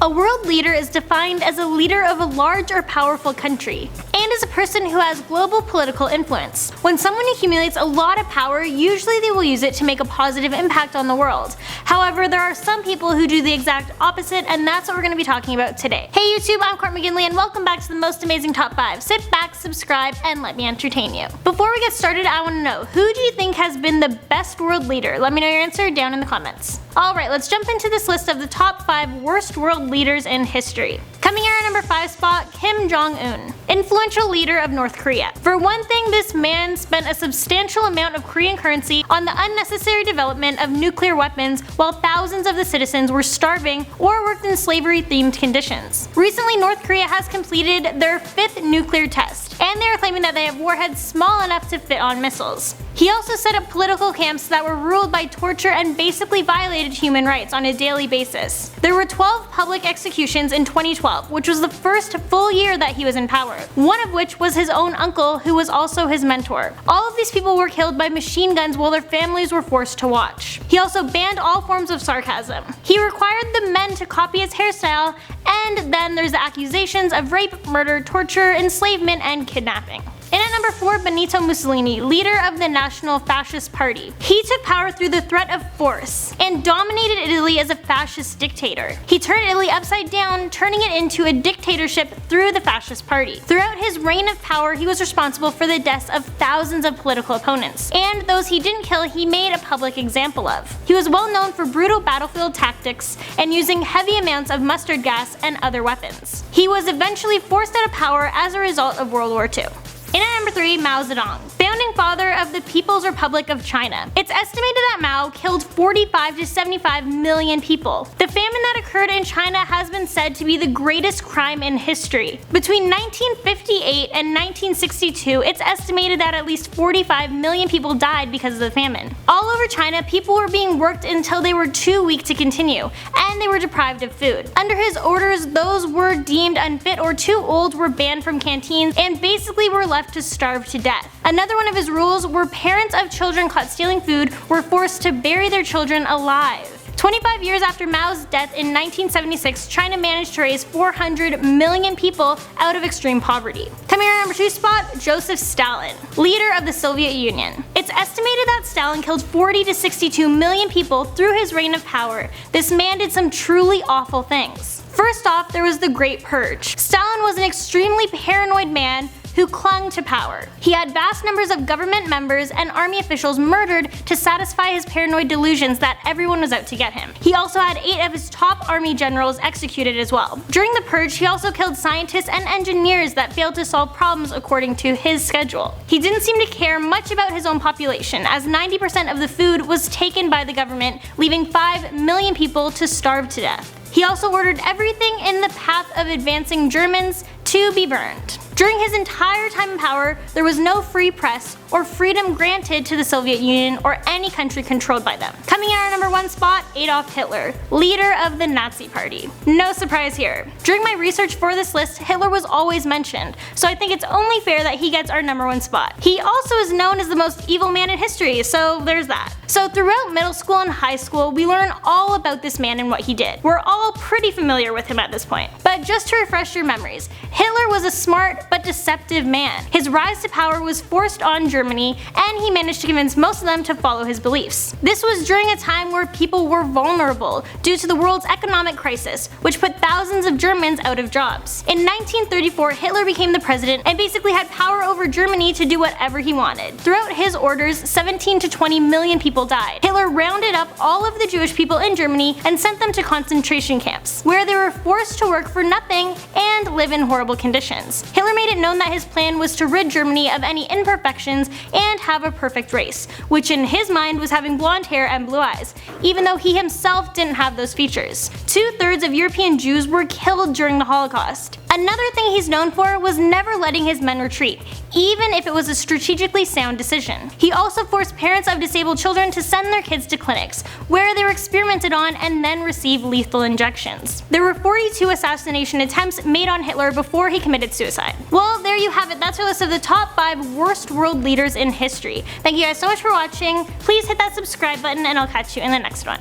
A world leader is defined as a leader of a large or powerful country, and is a person who has global political influence. When someone accumulates a lot of power, usually they will use it to make a positive impact on the world. However, there are some people who do the exact opposite, and that's what we're going to be talking about today. Hey YouTube, I'm Court McGinley, and welcome back to the most amazing top 5. Sit back, subscribe, and let me entertain you. Before we get started, I want to know, who do you think has been the best world leader? Let me know your answer down in the comments. Alright, let's jump into this list of the top 5 worst world leaders in history. Coming in at our number 5 spot, Kim Jong Un, influential leader of North Korea. For one thing, this man spent a substantial amount of Korean currency on the unnecessary development of nuclear weapons while thousands of the citizens were starving or worked in slavery-themed conditions. Recently, North Korea has completed their 5th nuclear test, and they are claiming that they have warheads small enough to fit on missiles. He also set up political camps that were ruled by torture and basically violated human rights on a daily basis. There were 12 public executions in 2012, which was the first full year that he was in power, one of which was his own uncle, who was also his mentor. All of these people were killed by machine guns while their families were forced to watch. He also banned all forms of sarcasm. He required the men to copy his hairstyle, and then there's the accusations of rape, murder, torture, enslavement, and kidnapping. In at number 4, Benito Mussolini, leader of the National Fascist Party. He took power through the threat of force and dominated Italy as a fascist dictator. He turned Italy upside down, turning it into a dictatorship through the fascist party. Throughout his reign of power, he was responsible for the deaths of thousands of political opponents, and those he didn't kill, he made a public example of. He was well known for brutal battlefield tactics and using heavy amounts of mustard gas and other weapons. He was eventually forced out of power as a result of World War II. In at number 3, Mao Zedong, founding father of the People's Republic of China. It's estimated that Mao killed 45 to 75 million people. The famine that occurred in China has been said to be the greatest crime in history. Between 1958 and 1962, it's estimated that at least 45 million people died because of the famine. All over China, people were being worked until they were too weak to continue, and they were deprived of food. Under his orders, those were deemed unfit or too old were banned from canteens and basically were left to starve to death. Another one of his rules were parents of children caught stealing food were forced to bury their children alive. 25 years after Mao's death in 1976, China managed to raise 400 million people out of extreme poverty. Coming in at number 2 spot, Joseph Stalin, leader of the Soviet Union. It's estimated that Stalin killed 40 to 62 million people through his reign of power. This man did some truly awful things. First off, there was the Great Purge. Stalin was an extremely paranoid man who clung to power. He had vast numbers of government members and army officials murdered to satisfy his paranoid delusions that everyone was out to get him. He also had 8 of his top army generals executed as well. During the purge, he also killed scientists and engineers that failed to solve problems according to his schedule. He didn't seem to care much about his own population, as 90% of the food was taken by the government, leaving 5 million people to starve to death. He also ordered everything in the path of advancing Germans to be burned. During his entire time in power, there was no free press or freedom granted to the Soviet Union or any country controlled by them. Coming in at our number 1 spot, Adolf Hitler, leader of the Nazi Party. No surprise here. During my research for this list, Hitler was always mentioned, so I think it's only fair that he gets our number 1 spot. He also is known as the most evil man in history, so there's that. So throughout middle school and high school, we learn all about this man and what he did. We're all pretty familiar with him at this point. But just to refresh your memories, Hitler was a smart but deceptive man. His rise to power was forced on Germany, and he managed to convince most of them to follow his beliefs. This was during a time where people were vulnerable due to the world's economic crisis, which put thousands of Germans out of jobs. In 1934, Hitler became the president and basically had power over Germany to do whatever he wanted. Throughout his orders, 17 to 20 million people died. Hitler rounded up all of the Jewish people in Germany and sent them to concentration camps, where they were forced to work for nothing and live in horrible conditions. Hitler made it known that his plan was to rid Germany of any imperfections and have a perfect race, which in his mind was having blonde hair and blue eyes, even though he himself didn't have those features. 2/3 of European Jews were killed during the Holocaust. Another thing he's known for was never letting his men retreat, even if it was a strategically sound decision. He also forced parents of disabled children to send their kids to clinics, where they were experimented on and then received lethal injections. There were 42 assassination attempts made on Hitler before he committed suicide. Well, there you have it. That's our list of the top 5 worst world leaders in history. Thank you guys so much for watching. Please hit that subscribe button, and I'll catch you in the next one.